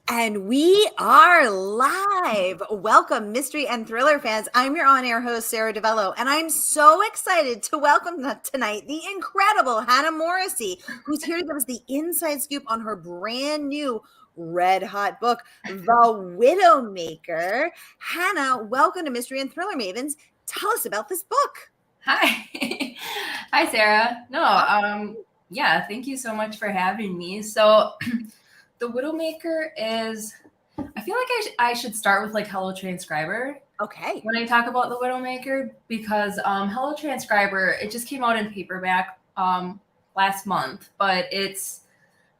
And we are live. Welcome, mystery and thriller fans. I'm your on-air host, Sara DiVello, and I'm so excited to welcome tonight the incredible Hannah Morrissey, who's here to give us the inside scoop on her brand new red-hot book, The Widowmaker. Hannah, welcome to Mystery and Thriller Mavens. Tell us about this book. Hi. Hi, Sara. Yeah, thank you so much for having me. So The Widowmaker is, I feel like I should start with like Hello Transcriber. Okay. When I talk about The Widowmaker, because Hello Transcriber, it just came out in paperback last month, but it's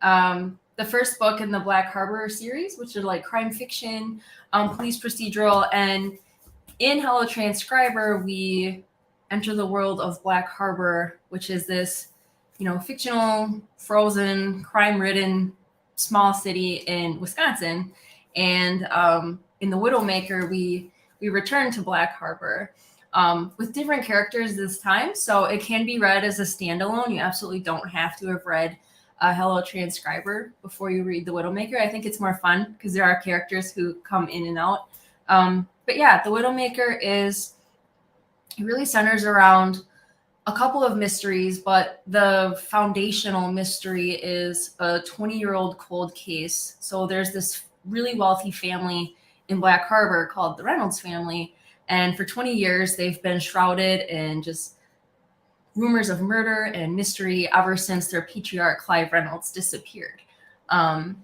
the first book in the Black Harbor series, which are like crime fiction, police procedural, and in Hello Transcriber, we enter the world of Black Harbor, which is this, fictional, frozen, crime-ridden small city in Wisconsin. And in The Widowmaker, we return to Black Harbor with different characters this time. So it can be read as a standalone. You absolutely don't have to have read Hello Transcriber before you read The Widowmaker. I think it's more fun because there are characters who come in and out. But yeah, The Widowmaker it really centers around a couple of mysteries, but the foundational mystery is a 20-year-old cold case. So there's this really wealthy family in Black Harbor called the Reynolds family. And for 20 years, they've been shrouded in just rumors of murder and mystery ever since their patriarch, Clive Reynolds, disappeared. And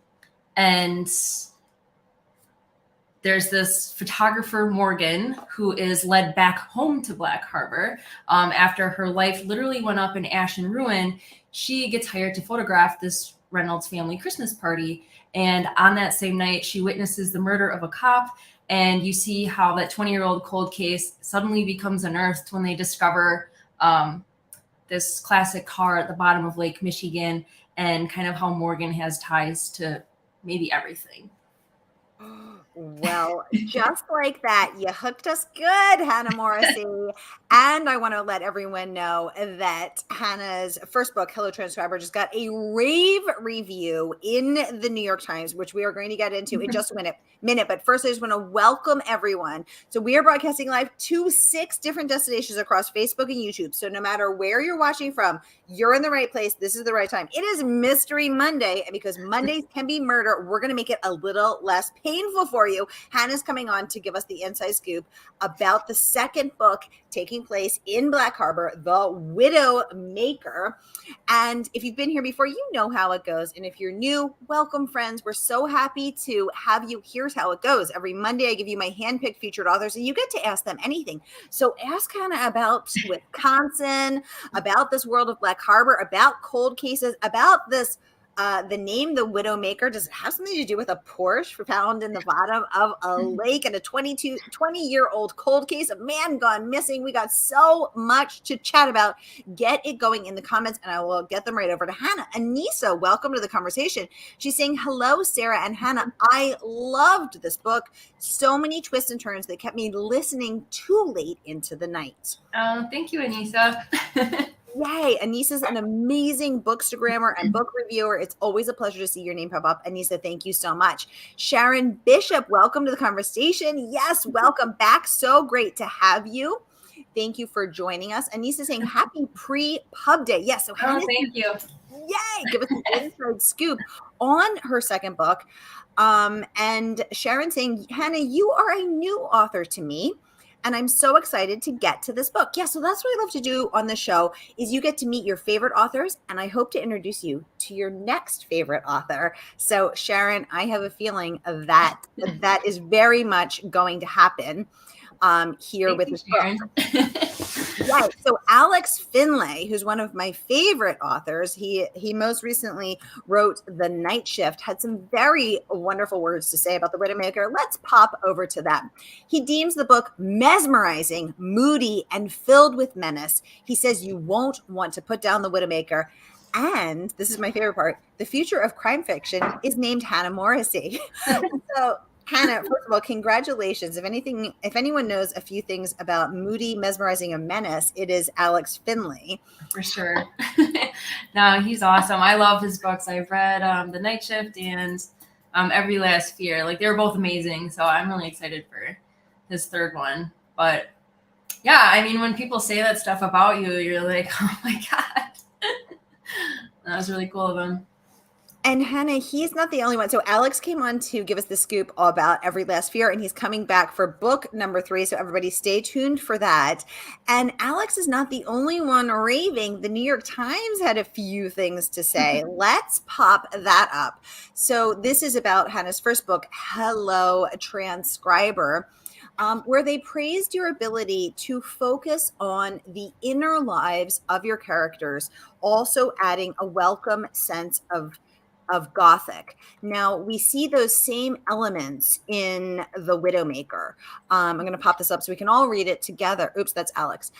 there's this photographer, Morgan, who is led back home to Black Harbor after her life literally went up in ash and ruin. She gets hired to photograph this Reynolds family Christmas party. And on that same night, she witnesses the murder of a cop. And you see how that 20-year-old cold case suddenly becomes unearthed when they discover this classic car at the bottom of Lake Michigan, and kind of how Morgan has ties to maybe everything. Well, just like that, you hooked us good, Hannah Morrissey. And I want to let everyone know that Hannah's first book, Hello Transcriber, just got a rave review in the New York Times, which we are going to get into in just a minute. But first, I just want to welcome everyone. So we are broadcasting live to 6 different destinations across Facebook and YouTube. So no matter where you're watching from, you're in the right place. This is the right time. It is Mystery Monday, and because Mondays can be murder, we're going to make it a little less painful for you. Hannah's coming on to give us the inside scoop about the second book taking place in Black Harbor, The Widowmaker. And if you've been here before, you know how it goes. And if you're new, welcome, friends. We're so happy to have you. Here's how it goes. Every Monday, I give you my handpicked featured authors, and you get to ask them anything. So ask Hannah about Wisconsin, about this world of Black Harbor, about cold cases, about this. The name, The Widowmaker, does it have something to do with a Porsche found in the bottom of a lake and a 20-year-old cold case, a man gone missing? We got so much to chat about. Get it going in the comments, and I will get them right over to Hannah. Anissa, welcome to the conversation. She's saying, hello, Sara and Hannah. I loved this book. So many twists and turns that kept me listening too late into the night. Thank you, Anissa. Yay. Anissa's an amazing bookstagrammer and book reviewer. It's always a pleasure to see your name pop up. Anissa, thank you so much. Sharon Bishop, welcome to the conversation. Yes, welcome back. So great to have you. Thank you for joining us. Anissa saying happy pre-pub day. Yes. So Hannah, thank you. Yay. Give us an inside scoop on her second book. And Sharon saying, Hannah, you are a new author to me. And I'm so excited to get to this book. Yeah, so that's what I love to do on the show is you get to meet your favorite authors, and I hope to introduce you to your next favorite author. So Sharon, I have a feeling that is very much going to happen here with this book. Right. So Alex Finlay, who's one of my favorite authors, he most recently wrote The Night Shift, had some very wonderful words to say about The Widowmaker. Let's pop over to them. He deems the book mesmerizing, moody, and filled with menace. He says you won't want to put down The Widowmaker. And this is my favorite part, the future of crime fiction is named Hannah Morrissey. So Hannah, first of all, congratulations. If anyone knows a few things about moody, mesmerizing, and menace, it is Alex Finlay. For sure. No, he's awesome. I love his books. I've read The Night Shift and Every Last Fear. Like, they were both amazing, so I'm really excited for his third one. But yeah, I mean, when people say that stuff about you, you're like, oh my God. That was really cool of him. And Hannah, he's not the only one. So Alex came on to give us the scoop all about Every Last Fear, and he's coming back for book number 3. So everybody stay tuned for that. And Alex is not the only one raving. The New York Times had a few things to say. Let's pop that up. So this is about Hannah's first book, Hello, Transcriber. Where they praised your ability to focus on the inner lives of your characters, also adding a welcome sense of Gothic. Now, we see those same elements in The Widowmaker. I'm going to pop this up so we can all read it together. Oops, that's Alex.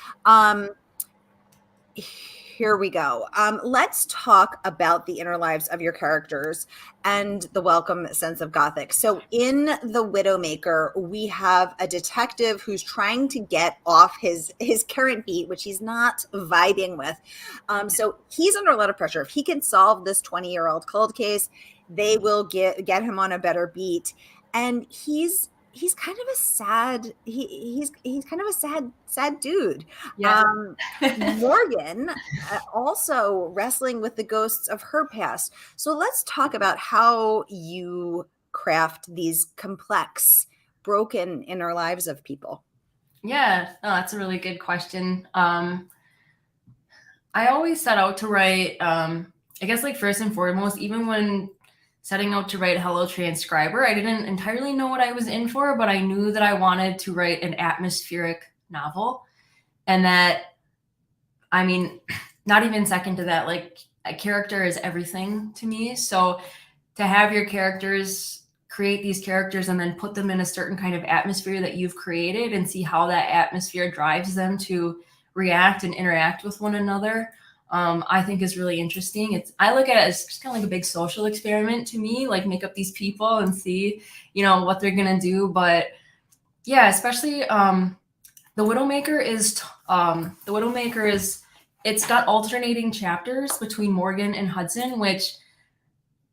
Here we go. Let's talk about the inner lives of your characters and the welcome sense of Gothic. So in The Widowmaker, we have a detective who's trying to get off his current beat, which he's not vibing with. So he's under a lot of pressure. If he can solve this 20-year-old cold case, they will get him on a better beat. And he's kind of a sad he's kind of a sad dude. Yeah. Morgan also wrestling with the ghosts of her past. So let's talk about how you craft these complex, broken inner lives of people. Yeah, no, that's a really good question. I always set out to write, I guess, like, first and foremost, even when setting out to write Hello Transcriber, I didn't entirely know what I was in for, but I knew that I wanted to write an atmospheric novel. And that, I mean, not even second to that, like, a character is everything to me. So to have your characters create these characters and then put them in a certain kind of atmosphere that you've created and see how that atmosphere drives them to react and interact with one another, I think is really interesting. I look at it as just kind of like a big social experiment to me, like, make up these people and see, what they're gonna do. But yeah, especially the Widowmaker is it's got alternating chapters between Morgan and Hudson, which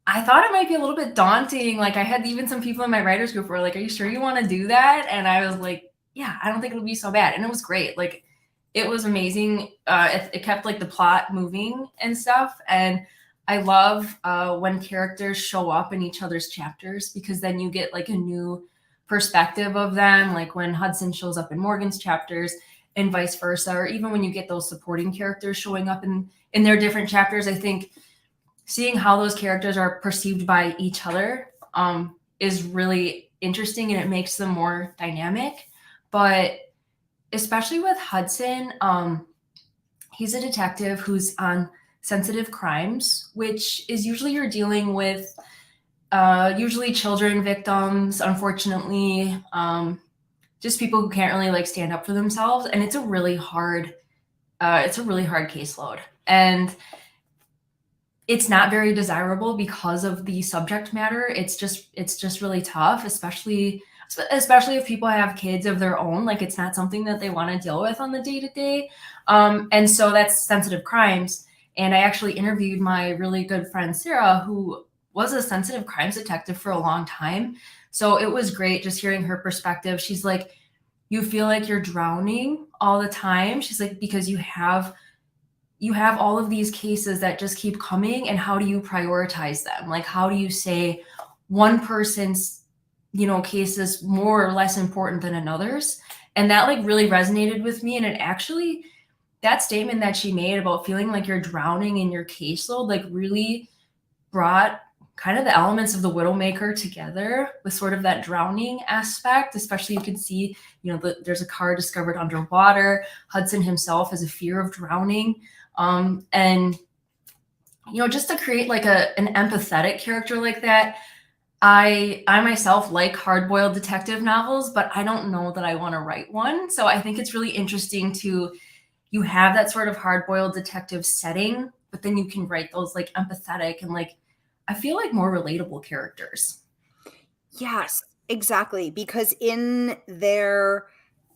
I thought it might be a little bit daunting. Like, I had even some people in my writers group were like, "Are you sure you want to do that?" And I was like, "Yeah, I don't think it'll be so bad." And it was great. Like, it was amazing. It kept, like, the plot moving and stuff. And I love when characters show up in each other's chapters, because then you get, like, a new perspective of them. Like, when Hudson shows up in Morgan's chapters and vice versa, or even when you get those supporting characters showing up in their different chapters. I think seeing how those characters are perceived by each other is really interesting, and it makes them more dynamic. But especially with Hudson, he's a detective who's on sensitive crimes, which is usually you're dealing with usually children victims, unfortunately, just people who can't really, like, stand up for themselves. And it's a really hard caseload. And it's not very desirable because of the subject matter. It's just really tough, especially if people have kids of their own. Like, it's not something that they want to deal with on the day-to-day. And so that's sensitive crimes. And I actually interviewed my really good friend Sara, who was a sensitive crimes detective for a long time. So it was great just hearing her perspective. She's like, you feel like you're drowning all the time. She's like, because you have all of these cases that just keep coming, and how do you prioritize them? Like, how do you say one person's, case is more or less important than another's? And that, like, really resonated with me. And it actually, that statement that she made about feeling like you're drowning in your caseload, like, really brought kind of the elements of the Widowmaker together with sort of that drowning aspect. Especially, you can see, there's a car discovered underwater. Hudson himself has a fear of drowning. And, just to create, like, an empathetic character like that, I myself like hard-boiled detective novels, but I don't know that I want to write one. So I think it's really interesting you have that sort of hard-boiled detective setting, but then you can write those, like, empathetic and, like, I feel like more relatable characters. Yes, exactly. Because in their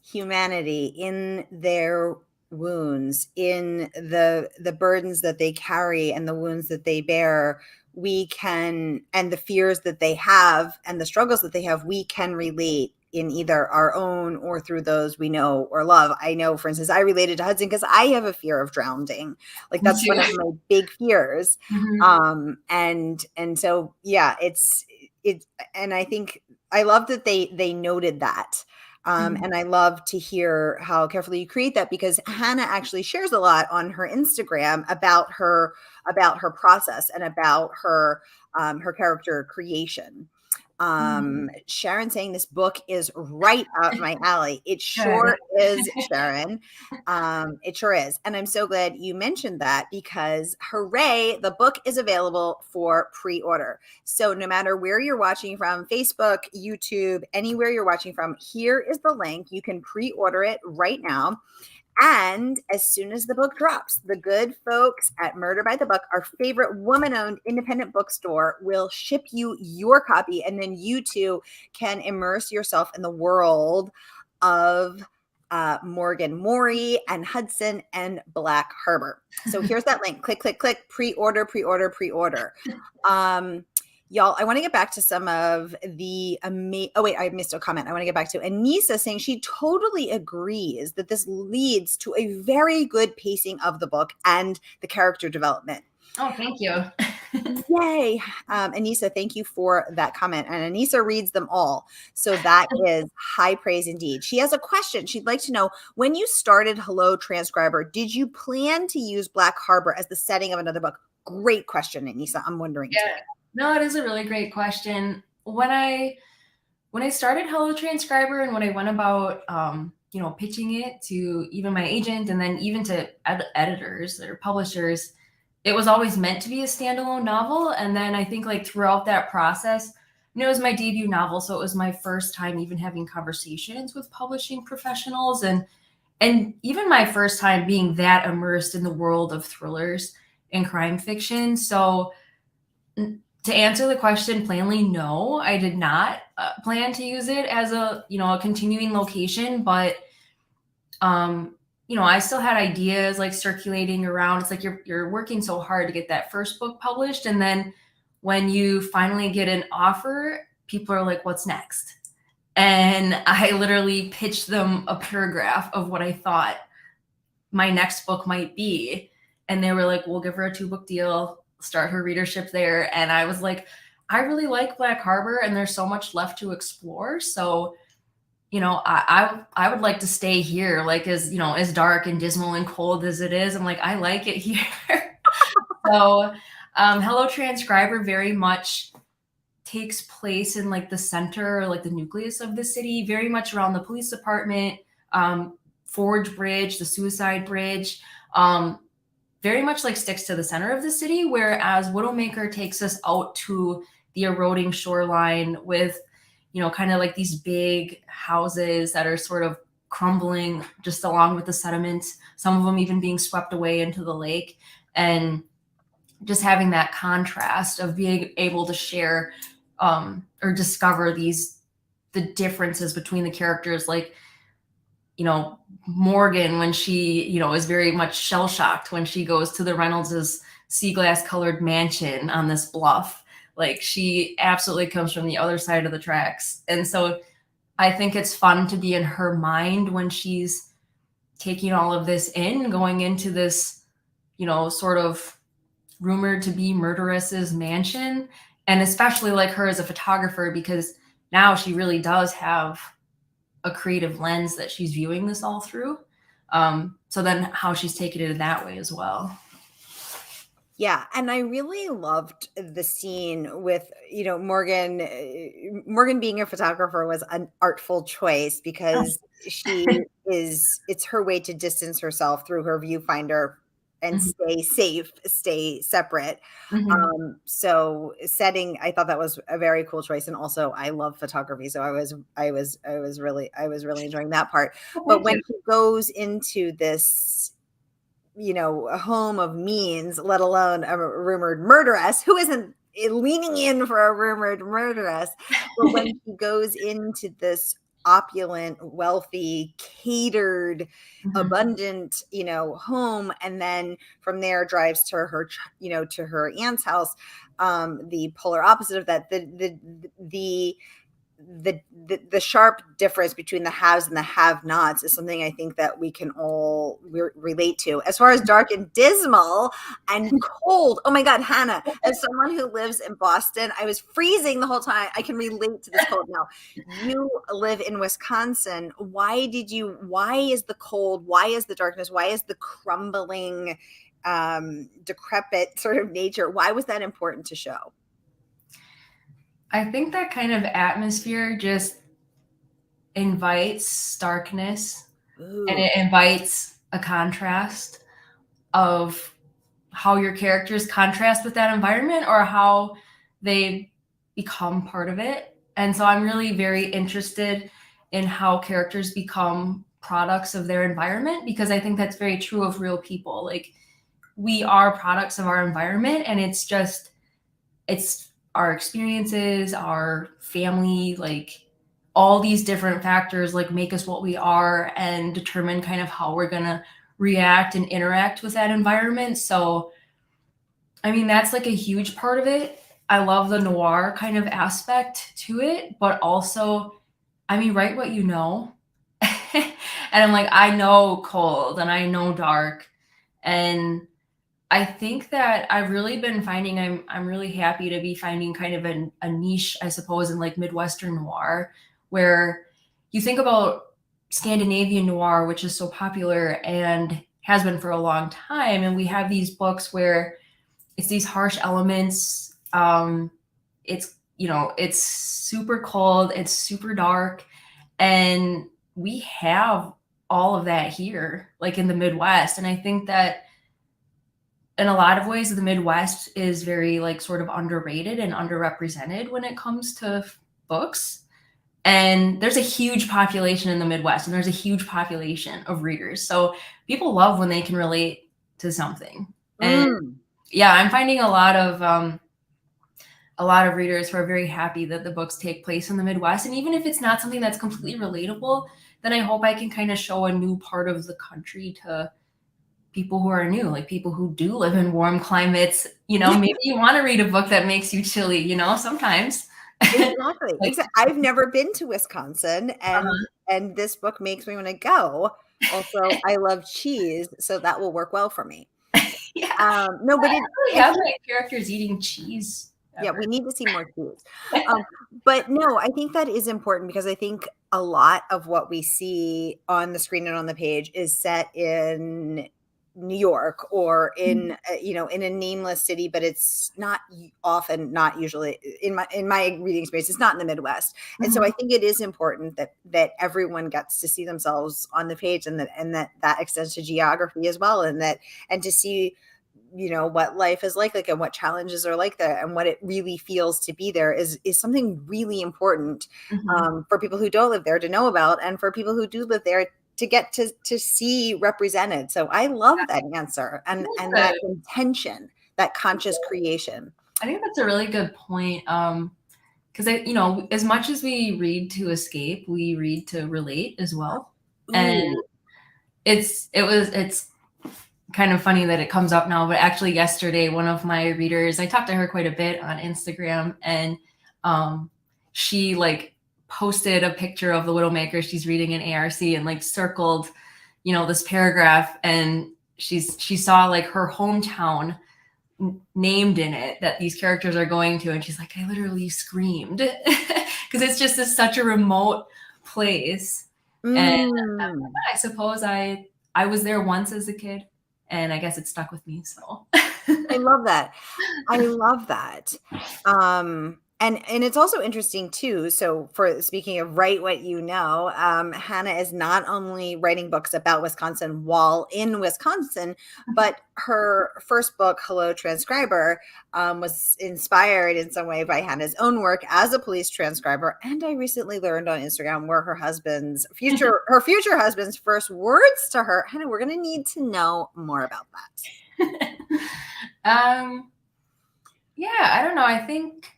humanity, in their wounds, in the burdens that they carry and the wounds that they bear, we can, and the fears that they have and the struggles that they have, we can relate in either our own or through those we know or love. I know, for instance, I related to Hudson because I have a fear of drowning. Like, that's one of my big fears. And so, yeah, it's, and I think I love that they noted that. And I love to hear how carefully you create that, because Hannah actually shares a lot on her Instagram about her process and about her character creation. Sharon saying this book is right up my alley. It sure is, Sharon. It sure is. And I'm so glad you mentioned that, because hooray, the book is available for pre-order. So no matter where you're watching from, Facebook, YouTube, anywhere you're watching from, here is the link. You can pre-order it right now. And as soon as the book drops, the good folks at Murder by the Book, our favorite woman-owned independent bookstore, will ship you your copy. And then you too can immerse yourself in the world of Morgan Morey and Hudson and Black Harbor. So here's that link. Click, click, click. Pre-order, pre-order, pre-order. Y'all, I want to get back to some of the oh wait, I missed a comment. I want to get back to Anissa saying she totally agrees that this leads to a very good pacing of the book and the character development. Oh, thank you. Yay. Anissa, thank you for that comment. And Anissa reads them all. So that is high praise indeed. She has a question. She'd like to know, when you started Hello Transcriber, did you plan to use Black Harbor as the setting of another book? Great question, Anissa. I'm wondering. Yeah. No, it is a really great question. When I started Hello Transcriber, and when I went about, pitching it to even my agent and then even to editors or publishers, it was always meant to be a standalone novel. And then I think, like, throughout that process, it was my debut novel, so it was my first time even having conversations with publishing professionals, and even my first time being that immersed in the world of thrillers and crime fiction. So to answer the question plainly, no, I did not plan to use it as a continuing location, but I still had ideas like circulating around. It's like you're working so hard to get that first book published, and then when you finally get an offer, people are like, "What's next?" And I literally pitched them a paragraph of what I thought my next book might be, and they were like, "We'll give her a 2-book deal. Start her readership there." And I was like, I really like Black Harbor, and there's so much left to explore. So, I would like to stay here, like, as dark and dismal and cold as it is. I'm like, I like it here. So, Hello Transcriber very much takes place in, like, the center, like the nucleus of the city, very much around the police department, Forge Bridge, the Suicide Bridge. Very much like sticks to the center of the city, whereas Widowmaker takes us out to the eroding shoreline with, kind of like these big houses that are sort of crumbling just along with the sediments, some of them even being swept away into the lake, and just having that contrast of being able to share or discover the differences between the characters, like, Morgan, when she, is very much shell-shocked when she goes to the Reynolds' sea glass colored mansion on this bluff. Like, she absolutely comes from the other side of the tracks. And so I think it's fun to be in her mind when she's taking all of this in, going into this, sort of rumored to be murderess's mansion. And especially like her as a photographer, because now she really does have a creative lens that she's viewing this all through. So then how she's taken it in that way as well. Yeah. And I really loved the scene with, Morgan being a photographer was an artful choice, because it's her way to distance herself through her viewfinder and stay safe, stay separate. So I thought that was a very cool choice. And also I love photography. So I was really enjoying that part. But when he goes into this, a home of means, let alone a rumored murderess, who isn't leaning in for a rumored murderess. But when he goes into this opulent, wealthy, catered, Mhm. abundant, home, and then from there drives to her, to her aunt's house. The polar opposite of that, the sharp difference between the haves and the have-nots is something I think that we can all relate to. As far as dark and dismal and cold, oh my God, Hannah, as someone who lives in Boston, I was freezing the whole time. I can relate to this cold now. You live in Wisconsin. Why is the cold? Why is the darkness? Why is the crumbling, decrepit sort of nature? Why was that important to show? I think that kind of atmosphere just invites darkness. Ooh. And it invites a contrast of how your characters contrast with that environment or how they become part of it. And so I'm really very interested in how characters become products of their environment, because I think that's very true of real people. Like, we are products of our environment, and it's our experiences, our family, like all these different factors like make us what we are and determine kind of how we're going to react and interact with that environment. So, I mean, that's like a huge part of it. I love the noir kind of aspect to it, but also, I mean, write what you know. And I'm like, I know cold and I know dark. And I think that I've really been finding I'm really happy to be finding kind of a niche, I suppose, in like Midwestern noir, where you think about Scandinavian noir, which is so popular and has been for a long time, and we have these books where it's these harsh elements. It's super cold, it's super dark, and we have all of that here, like in the Midwest. And I think that in a lot of ways, the Midwest is very like sort of underrated and underrepresented when it comes to books. And there's a huge population in the Midwest, and there's a huge population of readers. So people love when they can relate to something. And yeah, I'm finding a lot of readers who are very happy that the books take place in the Midwest. And even if it's not something that's completely relatable, then I hope I can kind of show a new part of the country to people who are new, like people who do live in warm climates. Maybe you want to read a book that makes you chilly, sometimes. Exactly. I've never been to Wisconsin, and this book makes me want to go. Also, I love cheese, so that will work well for me. Yeah. No, but have like characters eating cheese. Yeah, we need to see more cheese. But no, I think that is important, because I think a lot of what we see on the screen and on the page is set in New York or in in a nameless city, but it's not usually in my reading experience, it's not in the Midwest. And so I think it is important that everyone gets to see themselves on the page, and that extends to geography as well, and to see what life is like and what challenges are like there, and what it really feels to be there is something really important for people who don't live there to know about, and for people who do live there to get to see represented. So I love that answer, and that intention, that conscious creation. I think that's a really good point. Because as much as we read to escape, we read to relate as well. Ooh. And it's kind of funny that it comes up now, but actually yesterday, one of my readers, I talked to her quite a bit on Instagram, and she like posted a picture of the Widowmaker she's reading in ARC, and like circled, this paragraph, and she saw like her hometown named in it that these characters are going to, and she's like, I literally screamed, because it's just such a remote place. And I suppose I was there once as a kid, and I guess it stuck with me. So I love that. I love that. And it's also interesting too. So, for speaking of write what you know, Hannah is not only writing books about Wisconsin while in Wisconsin, but her first book, Hello Transcriber, was inspired in some way by Hannah's own work as a police transcriber. And I recently learned on Instagram where her future husband's first words to her. Hannah, we're going to need to know more about that. Yeah, I don't know. I think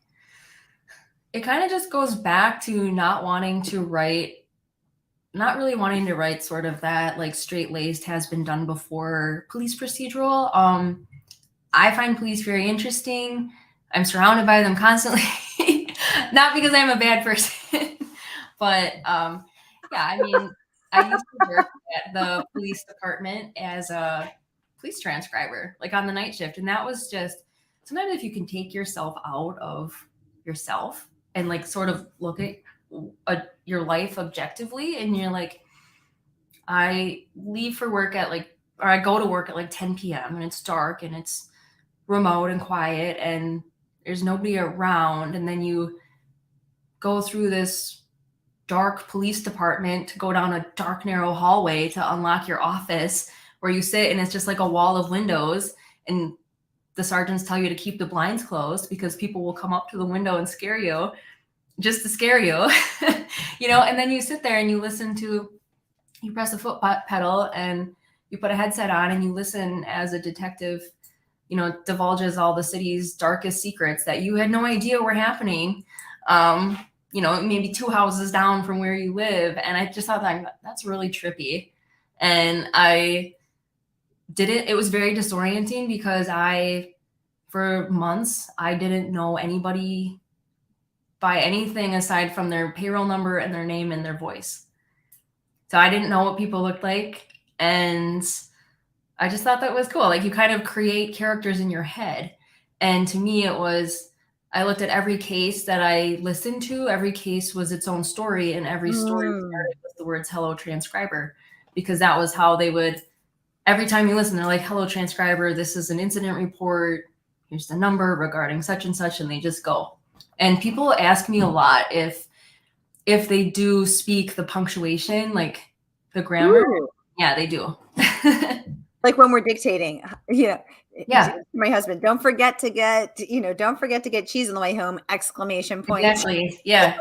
it kind of just goes back to not wanting to write not really wanting to write sort of that like straight-laced has been done before police procedural. I find police very interesting. I'm surrounded by them constantly. Not because I'm a bad person, but yeah, I mean, I used to work at the police department as a police transcriber, like on the night shift. And that was just sometimes if you can take yourself out of yourself and like sort of look at your life objectively, and you're like, I leave for work at like, or I go to work at like 10 p.m. and it's dark and it's remote and quiet and there's nobody around. And then you go through this dark police department to go down a dark, narrow hallway to unlock your office where you sit, and it's just like a wall of windows. And the sergeants tell you to keep the blinds closed because people will come up to the window and scare you just to scare you, you know, and then you sit there and you listen to, you press the foot pedal and you put a headset on and you listen as a detective, you know, divulges all the city's darkest secrets that you had no idea were happening. You know, maybe 2 houses down from where you live. And I just thought that's really trippy. And I did it. It was very disorienting because for months, I didn't know anybody by anything aside from their payroll number and their name and their voice. So I didn't know what people looked like. And I just thought that was cool. Like you kind of create characters in your head. And to me, it was, I looked at every case that I listened to. Every case was its own story, and every story started with the words "Hello, Transcriber," because that was how they would. Every time you listen, they're like, "Hello, Transcriber. This is an incident report. Here's the number regarding such and such," and they just go. And people ask me a lot if they do speak the punctuation, like the grammar. Ooh. Yeah, they do. Like when we're dictating, you know, yeah. My husband, don't forget to get cheese on the way home, exclamation point. Exactly. Yeah.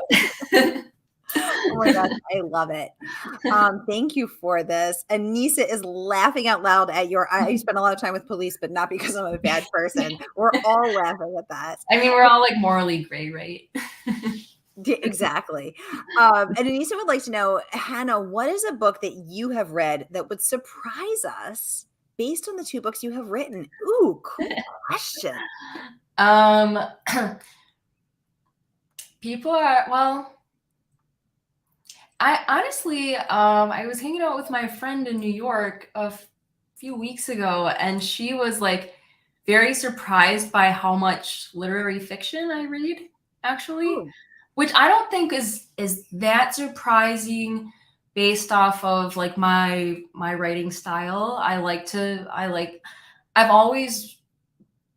Oh my gosh, I love it. Thank you for this. Anissa is laughing out loud at I spend a lot of time with police, but not because I'm a bad person. We're all laughing at that. I mean, we're all like morally gray, right? Exactly. And Anissa would like to know, Hannah, what is a book that you have read that would surprise us based on the 2 books you have written? Ooh, cool question. People are, well, I honestly, I was hanging out with my friend in New York a few weeks ago, and she was like very surprised by how much literary fiction I read, actually. Ooh. Which I don't think is that surprising based off of like my writing style. I've always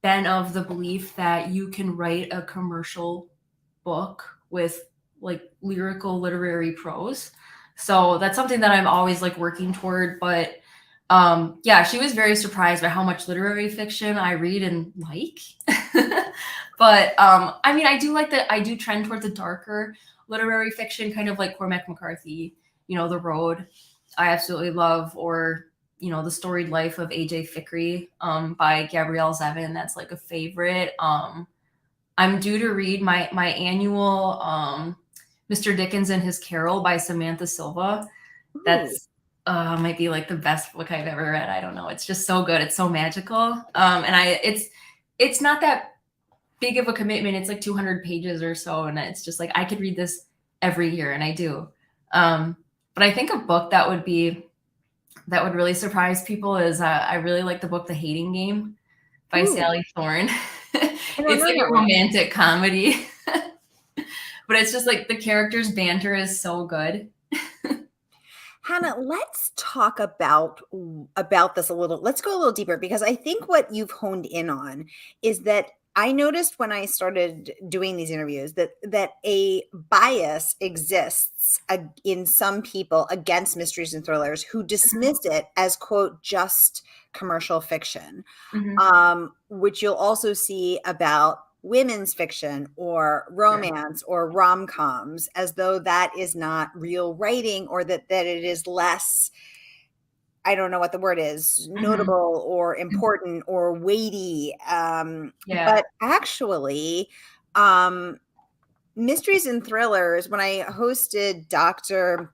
been of the belief that you can write a commercial book with like lyrical literary prose. So that's something that I'm always like working toward. But yeah, she was very surprised by how much literary fiction I read and like. But I mean, I do trend towards a darker literary fiction, kind of like Cormac McCarthy, you know, The Road, I absolutely love, or, you know, The Storied Life of A.J. Fikry by Gabrielle Zevin. That's like a favorite. I'm due to read my annual Mr. Dickens and His Carol by Samantha Silva. That's might be like the best book I've ever read. I don't know. It's just so good. It's so magical. And it's not that big of a commitment. It's like 200 pages or so. And it's just like, I could read this every year, and I do. But I think a book that would really surprise people is I really like the book The Hating Game by Sally Thorne. It's like a romantic comedy. But it's just like the characters' banter is so good. Hannah, let's talk about this a little. Let's go a little deeper, because I think what you've honed in on is that I noticed when I started doing these interviews that a bias exists in some people against mysteries and thrillers who dismiss it as, quote, just commercial fiction, which you'll also see about women's fiction or romance or rom-coms, as though that is not real writing, or that it is less, I don't know what the word is, notable or important or weighty. But actually, mysteries and thrillers, when I hosted Dr.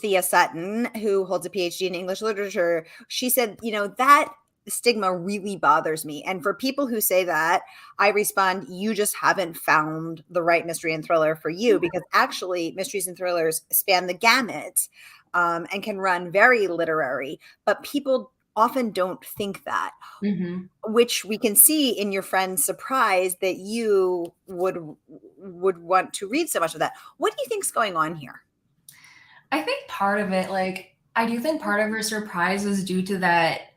Thea Sutton, who holds a PhD in English literature, she said, that stigma really bothers me. And for people who say that, I respond, you just haven't found the right mystery and thriller for you, because actually mysteries and thrillers span the gamut and can run very literary, but people often don't think that, which we can see in your friend's surprise that you would want to read so much of that. What do you think's going on here? I think part of it, I do think part of her surprise is due to that,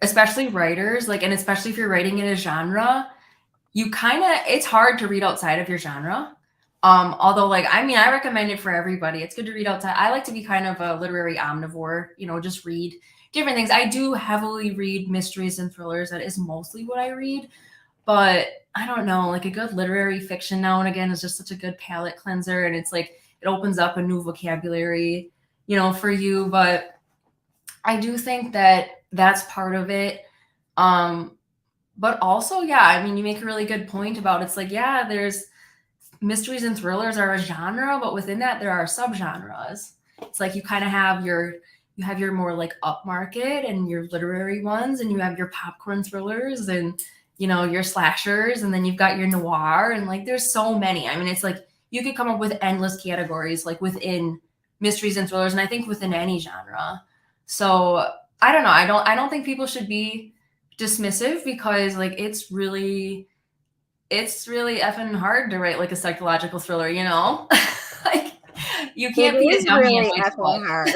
especially writers, and especially if you're writing in a genre, it's hard to read outside of your genre. Although I recommend it for everybody. It's good to read outside. I like to be kind of a literary omnivore, just read different things. I do heavily read mysteries and thrillers. That is mostly what I read. But I don't know, a good literary fiction now and again is just such a good palate cleanser. And it's it opens up a new vocabulary, for you. But I do think that that's part of it. But also, yeah, you make a really good point about there's mysteries and thrillers are a genre, but within that there are subgenres. It's you kind of have your more upmarket and your literary ones, and you have your popcorn thrillers and your slashers, and then you've got your noir, and there's so many. It's you could come up with endless categories within mysteries and thrillers, and I think within any genre. So I don't know. I don't think people should be dismissive, because it's really effing hard to write a psychological thriller, you can't be a dummy really effing hard.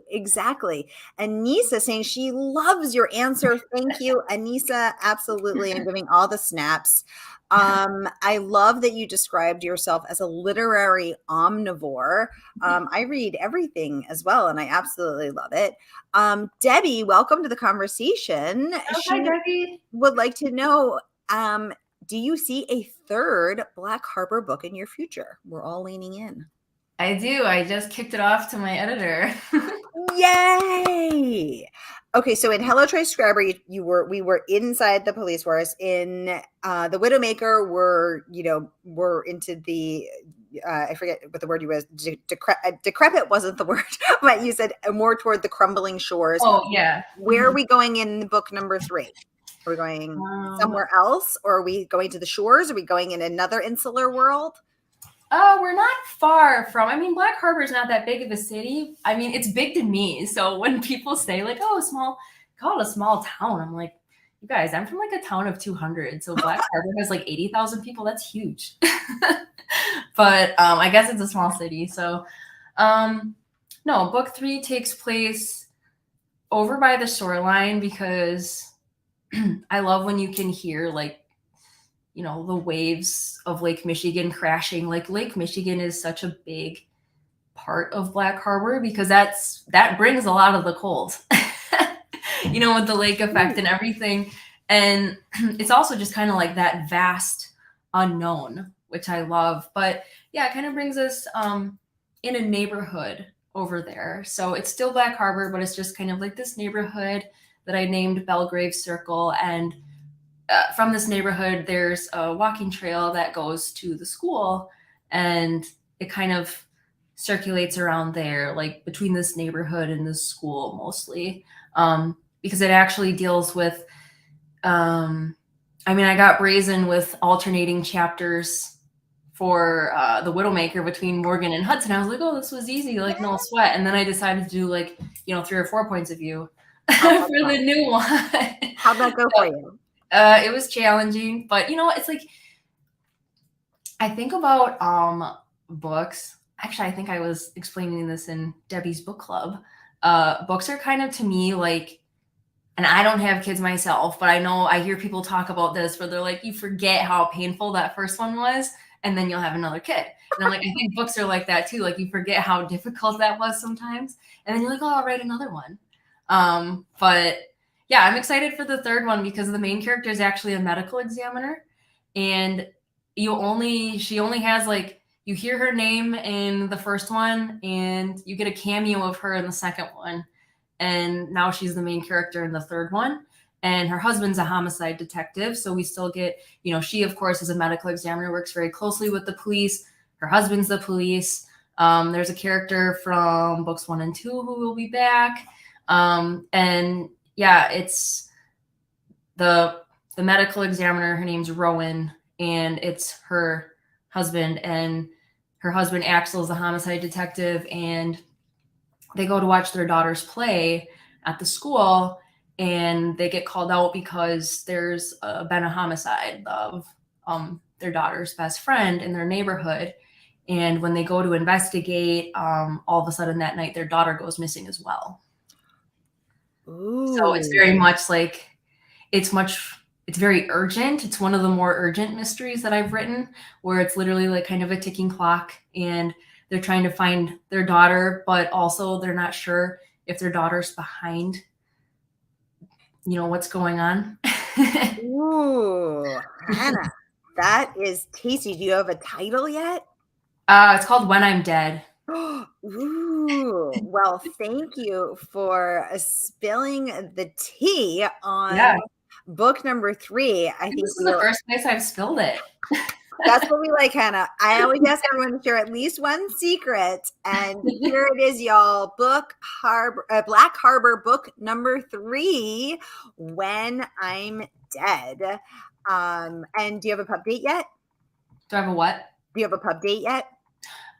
Exactly. Anissa saying she loves your answer. Thank you, Anissa. Absolutely. I'm giving all the snaps. I love that you described yourself as a literary omnivore. I read everything as well, and I absolutely love it. Debbie, welcome to the conversation. Hi, Debbie. Would like to know, do you see a third Black Harbor book in your future? We're all leaning in. I do. I just kicked it off to my editor. Yay! Okay, so in Hello Transcriber, we were inside the police force. In the Widowmaker, we're into the I forget what the word you was. Decrepit wasn't the word, but you said more toward the crumbling shores. Oh yeah. Where are we going in book number 3? Are we going somewhere else, or are we going to the shores? Are we going in another insular world? We're not far from, Black Harbor is not that big of a city. It's big to me. So when people say call it a small town, I'm like, you guys, I'm from a town of 200. So Black Harbor has 80,000 people. That's huge. But I guess it's a small city. So no, book 3 takes place over by the shoreline, because I love when you can hear the waves of Lake Michigan crashing. Lake Michigan is such a big part of Black Harbor, because that brings a lot of the cold, with the lake effect and everything. And it's also just kind of that vast unknown, which I love. But yeah, it kind of brings us in a neighborhood over there. So it's still Black Harbor, but it's just kind of this neighborhood that I named Belgrave Circle. And from this neighborhood, there's a walking trail that goes to the school, and it kind of circulates around there, between this neighborhood and this school mostly, because it actually deals with, I got brazen with alternating chapters for the Widowmaker between Morgan and Hudson. I was like, oh, this was easy, no sweat. And then I decided to do 3 or 4 points of view for the new one. How'd that go for you? It was challenging, but it's I think about books. Actually, I think I was explaining this in Debbie's book club. Books are kind of, to me, and I don't have kids myself, but I hear people talk about this where they're you forget how painful that first one was, and then you'll have another kid. And I'm I think books are like that too. You forget how difficult that was sometimes, and then you're oh, I'll write another one. But yeah, I'm excited for the third one, because the main character is actually a medical examiner, and she only has you hear her name in the first one, and you get a cameo of her in the second one, and now she's the main character in the third one. And her husband's a homicide detective, so we still get, she of course is a medical examiner, works very closely with the police. her husband's the police. There's a character from books 1 and 2 who will be back. And yeah, it's the medical examiner. Her name's Rowan, and it's her husband, and her husband Axel is the homicide detective, and they go to watch their daughters play at the school, and they get called out because there's been a homicide of their daughter's best friend in their neighborhood. And when they go to investigate, all of a sudden that night, their daughter goes missing as well. Ooh. So it's very much like, it's very urgent. It's one of the more urgent mysteries that I've written, where it's literally like kind of a ticking clock, and they're trying to find their daughter, but also they're not sure if their daughter's behind, what's going on. Ooh, Hannah, that is tasty. Do you have a title yet? It's called When I'm Dead. Ooh, well, thank you for spilling the tea on book number 3. I think this is the first place I've spilled it. That's what we like, Hannah. I always ask everyone to share at least one secret, and here it is, y'all. Black Harbor, book number 3, When I'm Dead. And do you have a pub date yet? Do I have a what? Do you have a pub date yet?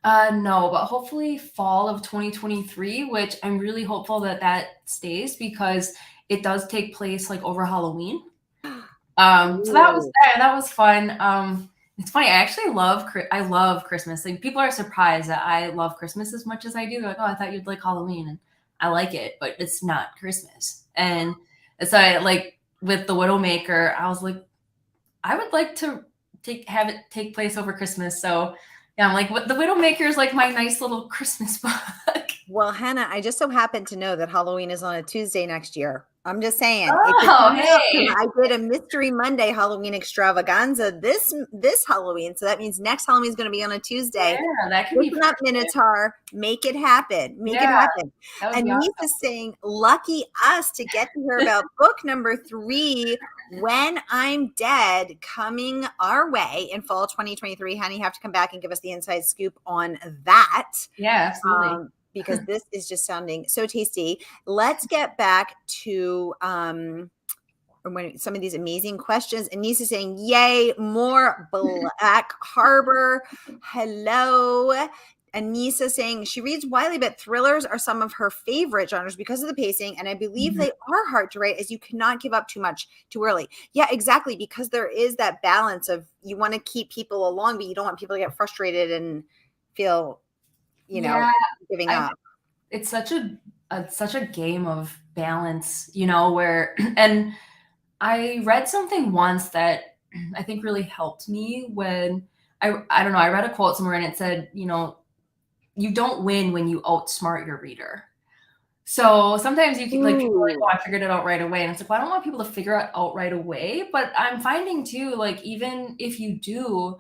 No, but hopefully fall of 2023, which I'm really hopeful that stays, because it does take place like over Halloween. So that was fun. It's funny. I actually love Christmas. Like, people are surprised that I love Christmas as much as I do. They're like, oh, I thought you'd like Halloween, and I like it, but it's not Christmas. And so with the Widowmaker, I was like, I would like to have it take place over Christmas. So yeah, I'm like, the Widowmaker is like my nice little Christmas book. Well, Hannah, I just so happen to know that Halloween is on a Tuesday next year. I'm just saying. Oh, hey. I did a Mystery Monday Halloween extravaganza this Halloween, so that means next Halloween is going to be on a Tuesday. Yeah, that can be up, Minotaur. Make it happen. Make it happen. And Niece is saying, lucky us to get to hear about book number 3, When I'm Dead, coming our way in fall 2023. Hannah, you have to come back and give us the inside scoop on that. Yeah, absolutely. Because this is just sounding so tasty. Let's get back to some of these amazing questions. Anissa saying, yay, more Black Harbor. Hello. Anissa saying she reads widely, but thrillers are some of her favorite genres because of the pacing. And I believe they are hard to write, as you cannot give up too much too early. Yeah, exactly. Because there is that balance of, you want to keep people along, but you don't want people to get frustrated and feel, giving up. It's such a game of balance, where, and I read something once that I think really helped me when I don't know, I read a quote somewhere, and it said, you don't win when you outsmart your reader. So sometimes you can people are like, oh, I figured it out right away. And it's like, well, I don't want people to figure it out right away. But I'm finding too, like, even if you do,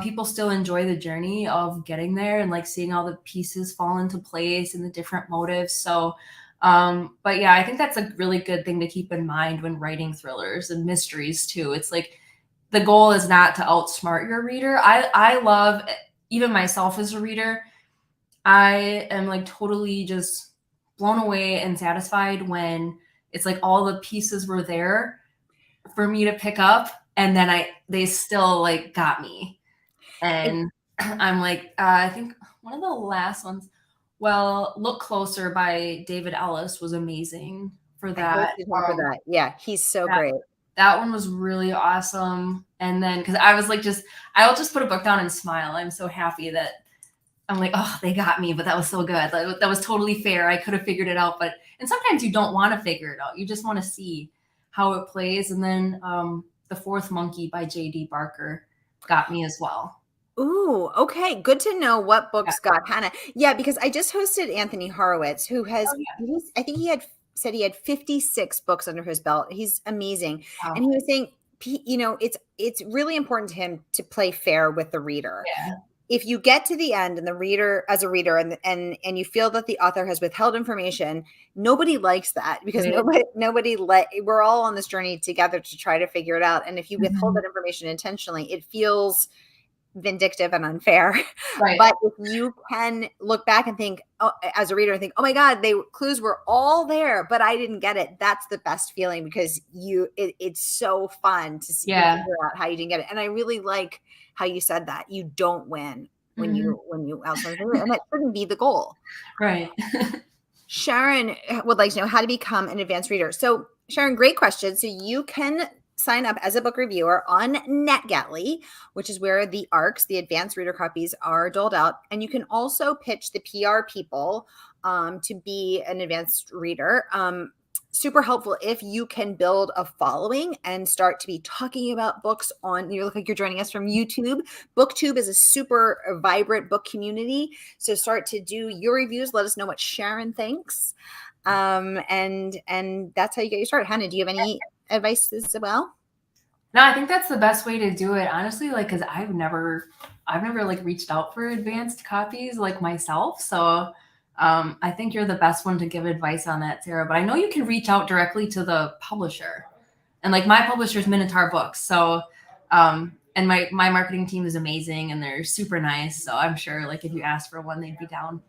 people still enjoy the journey of getting there and like seeing all the pieces fall into place and the different motives. So, but yeah, I think that's a really good thing to keep in mind when writing thrillers and mysteries too. It's like, the goal is not to outsmart your reader. I love, even myself as a reader, I am like totally just blown away and satisfied when it's like all the pieces were there for me to pick up, and then they still like got me. And I'm like, I think one of the last ones, Look Closer by David Ellis was amazing for that. Yeah, he's so great. That one was really awesome. And then, because I was like, I'll just put a book down and smile. I'm so happy that I'm like, oh, they got me, but that was so good. That was totally fair. I could have figured it out, and sometimes you don't want to figure it out. You just want to see how it plays. And then The Fourth Monkey by J.D. Barker got me as well. Ooh, okay. Good to know what books got Hannah. Yeah, because I just hosted Anthony Horowitz, who has, I think he had said he had 56 books under his belt. He's amazing. Wow. And he was saying, it's really important to him to play fair with the reader. Yeah. If you get to the end and the reader, as a reader, and you feel that the author has withheld information, nobody likes that, because we're all on this journey together to try to figure it out. And if you withhold that information intentionally, it feels vindictive and unfair. Right. But if you can look back and think, oh, as a reader, and think, oh my God, clues were all there, but I didn't get it. That's the best feeling, because it's so fun to see, Yeah. figure out how you didn't get it. And I really like how you said that you don't win when you outsmart the reader, and that shouldn't be the goal. Right. Sharon would like to know how to become an advanced reader. So Sharon, great question. So you can sign up as a book reviewer on NetGalley, which is where the ARCs, the advanced reader copies, are doled out. And you can also pitch the PR people to be an advanced reader. Super helpful if you can build a following and start to be talking about books on, you look like you're joining us from YouTube. BookTube is a super vibrant book community. So start to do your reviews. Let us know what Sharon thinks. And that's how you get your start. Hannah, do you have any advice as well? No, I think that's the best way to do it, honestly, like, because I've never like reached out for advanced copies like myself. So I think you're the best one to give advice on that, Sarah. But I know you can reach out directly to the publisher, and like my publisher is Minotaur Books. So and my marketing team is amazing and they're super nice. So I'm sure like if you ask for one, they'd be down.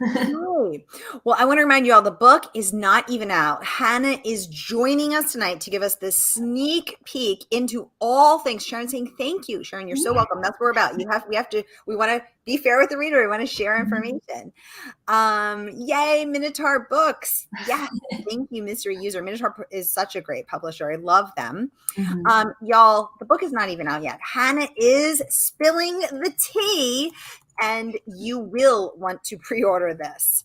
Right. Well, I want to remind you all, the book is not even out. Hannah is joining us tonight to give us this sneak peek into all things. Sharon saying thank you. Sharon, you're so welcome. That's what we're about. We want to be fair with the reader. We want to share information. Yay, Minotaur Books. Yes. Thank you, mystery user. Minotaur is such a great publisher. I love them. Y'all, the book is not even out yet. Hannah is spilling the tea, and you will want to pre-order this.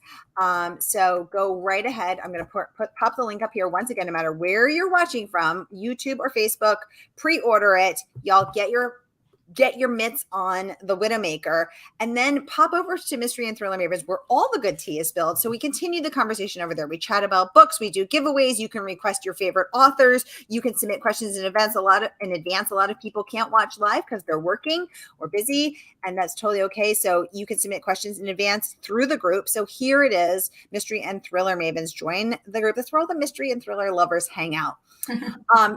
So go right ahead. I'm going to pop the link up here once again. No matter where you're watching from, YouTube or Facebook, pre-order it. Y'all get your mitts on the Widowmaker, and then pop over to Mystery and Thriller Mavens, where all the good tea is spilled. So we continue the conversation over there. We chat about books. We do giveaways. You can request your favorite authors. You can submit questions in advance. A lot of people can't watch live because they're working or busy, and that's totally okay. So you can submit questions in advance through the group. So here it is, Mystery and Thriller Mavens. Join the group. That's where all the mystery and thriller lovers hang out.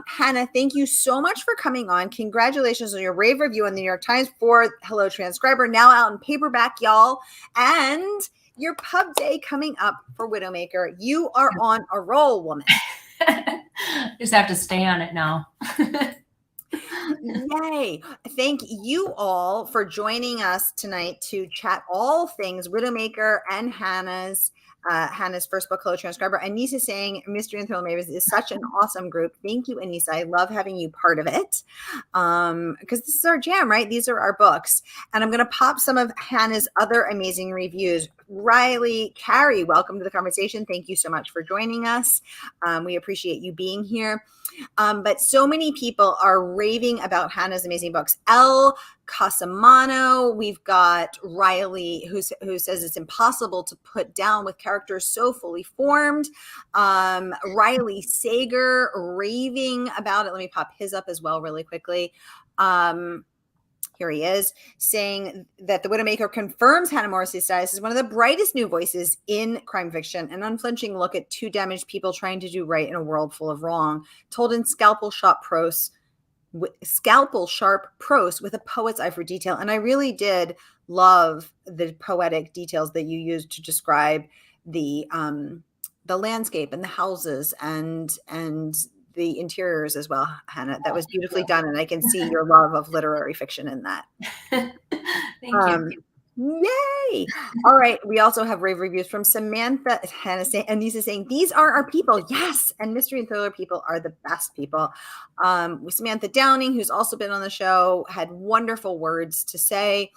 Hannah, thank you so much for coming on. Congratulations on your rave review in the New York Times for Hello Transcriber, now out in paperback, y'all, and your pub day coming up for Widowmaker. You are on a roll, woman. Just have to stay on it now. Yay. Thank you all for joining us tonight to chat all things Widowmaker and Hannah's first book, Hello Transcriber. Anissa saying Mystery and Thriller Mavens is such an awesome group. Thank you, Anissa. I love having you part of it, because this is our jam, right? These are our books. And I'm going to pop some of Hannah's other amazing reviews. Riley, Carrie, welcome to the conversation. Thank you so much for joining us. We appreciate you being here. But so many people are raving about Hannah's amazing books. Elle Casamano, we've got Riley who says it's impossible to put down with characters so fully formed. Riley Sager raving about it. Let me pop his up as well really quickly. Here he is, saying that the Widowmaker confirms Hannah Morrissey's status as one of the brightest new voices in crime fiction, an unflinching look at two damaged people trying to do right in a world full of wrong, told in scalpel sharp prose with a poet's eye for detail. And I really did love the poetic details that you used to describe the landscape and the houses and the interiors as well, Hannah. That was beautifully done, and I can see your love of literary fiction in that. Thank you. Yay! All right. We also have rave reviews from Samantha, Hannah, and Lisa saying, these are our people. Yes. And mystery and thriller people are the best people. Samantha Downing, who's also been on the show, had wonderful words to say,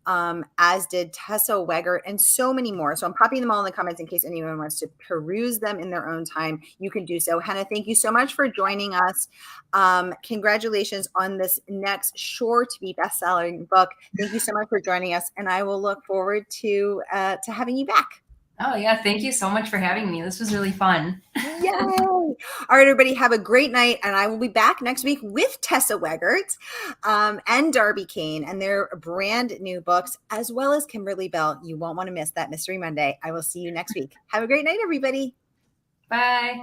as did Tessa Weggert, and so many more. So I'm popping them all in the comments in case anyone wants to peruse them in their own time. You can do so. Hannah, thank you so much for joining us. Congratulations on this next sure to be best-selling book. Thank you so much for joining us, and I will look forward to having you back. Oh, yeah. Thank you so much for having me. This was really fun. Yay! All right, everybody, have a great night. And I will be back next week with Tessa Weggert and Darby Kane and their brand new books, as well as Kimberly Bell. You won't want to miss that Mystery Monday. I will see you next week. Have a great night, everybody. Bye.